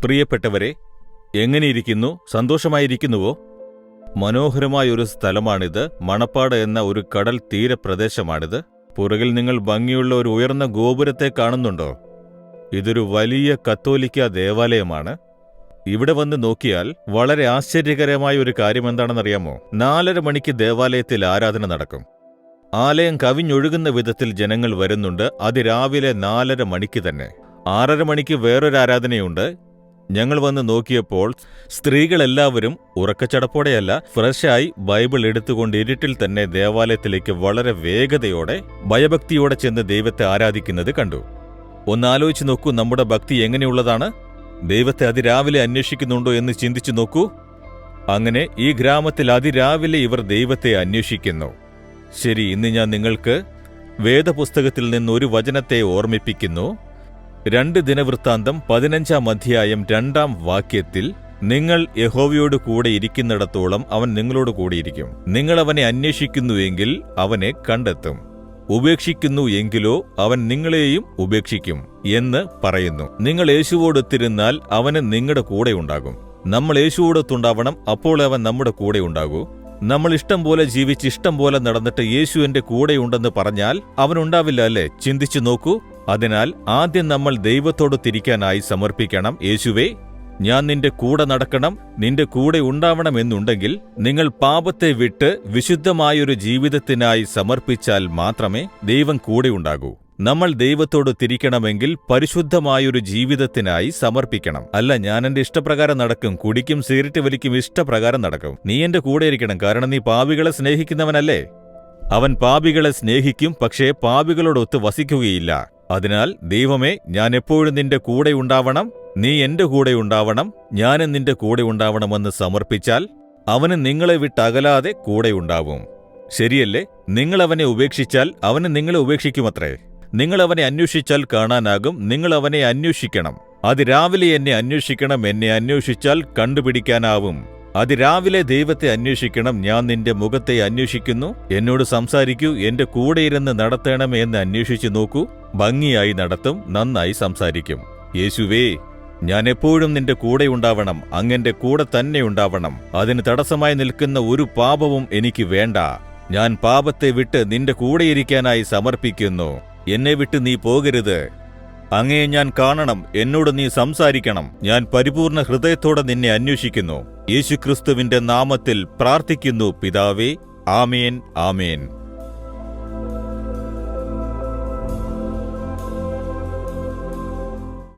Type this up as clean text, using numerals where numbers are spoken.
പ്രിയപ്പെട്ടവരെ, എങ്ങനെയിരിക്കുന്നു? സന്തോഷമായിരിക്കുന്നുവോ? മനോഹരമായൊരു സ്ഥലമാണിത്. മണപ്പാട് എന്ന ഒരു കടൽ തീരപ്രദേശമാണിത്. പുറകിൽ നിങ്ങൾ ഭംഗിയുള്ള ഒരു ഉയർന്ന ഗോപുരത്തെ കാണുന്നുണ്ടോ? ഇതൊരു വലിയ കത്തോലിക്ക ദേവാലയമാണ്. ഇവിടെ വന്ന് നോക്കിയാൽ വളരെ ആശ്ചര്യകരമായ ഒരു കാര്യം എന്താണെന്നറിയാമോ? 4:30 മണിക്ക് ദേവാലയത്തിൽ ആരാധന നടക്കും. ആലയം കവിഞ്ഞൊഴുകുന്ന വിധത്തിൽ ജനങ്ങൾ വരുന്നുണ്ട്. അതിരാവിലെ 4:30 മണിക്ക് തന്നെ. 6:30 മണിക്ക് വേറൊരു ആരാധനയുണ്ട്. ഞങ്ങൾ വന്ന് നോക്കിയപ്പോൾ സ്ത്രീകളെല്ലാവരും ഉറക്കച്ചടപ്പോടെയല്ല, ഫ്രഷായി ബൈബിൾ എടുത്തുകൊണ്ട് ഇരുട്ടിൽ തന്നെ ദേവാലയത്തിലേക്ക് വളരെ വേഗതയോടെ ഭയഭക്തിയോടെ ചെന്ന് ദൈവത്തെ ആരാധിക്കുന്നത് കണ്ടു. ഒന്നാലോചിച്ച് നോക്കൂ, നമ്മുടെ ഭക്തി എങ്ങനെയുള്ളതാണ്? ദൈവത്തെ അതിരാവിലെ അന്വേഷിക്കുന്നുണ്ടോ എന്ന് ചിന്തിച്ചു നോക്കൂ. അങ്ങനെ ഈ ഗ്രാമത്തിൽ അതിരാവിലെ ഇവർ ദൈവത്തെ അന്വേഷിക്കുന്നു. ശരി, ഇന്ന് ഞാൻ നിങ്ങൾക്ക് വേദപുസ്തകത്തിൽ നിന്നൊരു വചനത്തെ ഓർമ്മിപ്പിക്കുന്നു. 2 ദിനവൃത്താന്തം 15-ാം അധ്യായം 2-ാം വാക്യത്തിൽ, നിങ്ങൾ യഹോവയോട് കൂടെ ഇരിക്കുന്നിടത്തോളം അവൻ നിങ്ങളോട് കൂടെയിരിക്കും. നിങ്ങൾ അവനെ അന്വേഷിക്കുന്നുവെങ്കിൽ അവനെ കണ്ടെത്തും. ഉപേക്ഷിക്കുന്നു എങ്കിലോ അവൻ നിങ്ങളെയും ഉപേക്ഷിക്കും എന്ന് പറയുന്നു. നിങ്ങൾ യേശുവോടൊത്തിരുന്നാൽ അവന് നിങ്ങളുടെ കൂടെ ഉണ്ടാകും. നമ്മൾ യേശുവോടൊത്തുണ്ടാവണം, അപ്പോൾ അവൻ നമ്മുടെ കൂടെ ഉണ്ടാകൂ. നമ്മൾ ഇഷ്ടം പോലെ ജീവിച്ച് ഇഷ്ടം പോലെ നടന്നിട്ട് യേശു എന്റെ കൂടെയുണ്ടെന്ന് പറഞ്ഞാൽ അവനുണ്ടാവില്ല, അല്ലേ? ചിന്തിച്ചു നോക്കൂ. അതിനാൽ ആദ്യം നമ്മൾ ദൈവത്തോട് തിരിക്കാനായി സമർപ്പിക്കണം. യേശുവേ, ഞാൻ നിന്റെ കൂടെ നടക്കണം, നിന്റെ കൂടെ ഉണ്ടാവണമെന്നുണ്ടെങ്കിൽ നിങ്ങൾ പാപത്തെ വിട്ട് വിശുദ്ധമായൊരു ജീവിതത്തിനായി സമർപ്പിച്ചാൽ മാത്രമേ ദൈവം കൂടെ ഉണ്ടാകൂ. നമ്മൾ ദൈവത്തോട് തിരിക്കണമെങ്കിൽ പരിശുദ്ധമായൊരു ജീവിതത്തിനായി സമർപ്പിക്കണം. അല്ല, ഞാൻ എന്റെ ഇഷ്ടപ്രകാരം നടക്കും, കുടിക്കും, സിഗരറ്റ് വലിക്കും, ഇഷ്ടപ്രകാരം നടക്കും. നീ എന്റെ കൂടെ ഇരിക്കണം, കാരണം നീ പാപികളെ സ്നേഹിക്കുന്നവനല്ലേ? അവൻ പാപികളെ സ്നേഹിക്കും, പക്ഷേ പാപികളോടൊത്ത് വസിക്കുകയില്ല. അതിനാൽ ദൈവമേ, ഞാൻ എപ്പോഴും നിന്റെ കൂടെ ഉണ്ടാവണം, നീ എന്റെ കൂടെ ഉണ്ടാവണം, ഞാനും നിന്റെ കൂടെ ഉണ്ടാവണമെന്ന് സമർപ്പിച്ചാൽ അവന് നിങ്ങളെ വിട്ടകലാതെ കൂടെ ഉണ്ടാവും. ശരിയല്ലേ? നിങ്ങൾ അവനെ ഉപേക്ഷിച്ചാൽ അവന് നിങ്ങളെ ഉപേക്ഷിക്കുമത്രേ. നിങ്ങൾ അവനെ അന്വേഷിച്ചാൽ കാണാനാകും. നിങ്ങൾ അവനെ അന്വേഷിക്കണം. അതിരാവിലെ എന്നെ അന്വേഷിക്കണം. എന്നെ അന്വേഷിച്ചാൽ കണ്ടുപിടിക്കാനാവും. അതിരാവിലെ ദൈവത്തെ അന്വേഷിക്കണം. ഞാൻ നിന്റെ മുഖത്തെ അന്വേഷിക്കുന്നു, എന്നോട് സംസാരിക്കൂ, എന്റെ കൂടെയിരുന്ന് നടത്തണമേ എന്ന് അന്വേഷിച്ചു നോക്കൂ. ഭംഗിയായി നടത്തും, നന്നായി സംസാരിക്കും. യേശുവേ, ഞാൻ എപ്പോഴും നിന്റെ കൂടെ ഉണ്ടാവണം, അങ്ങെന്റെ കൂടെ തന്നെ ഉണ്ടാവണം. അതിന് തടസ്സമായി നിൽക്കുന്ന ഒരു പാപവും എനിക്ക് വേണ്ട. ഞാൻ പാപത്തെ വിട്ട് നിന്റെ കൂടെയിരിക്കാനായി സമർപ്പിക്കുന്നു. എന്നെ വിട്ട് നീ പോകരുത്. അങ്ങയെ ഞാൻ കാണണം, എന്നോട് നീ സംസാരിക്കണം. ഞാൻ പരിപൂർണ ഹൃദയത്തോടെ നിന്നെ അന്വേഷിക്കുന്നു. യേശുക്രിസ്തുവിന്റെ നാമത്തിൽ പ്രാർത്ഥിക്കുന്നു പിതാവേ. ആമേൻ, ആമേൻ.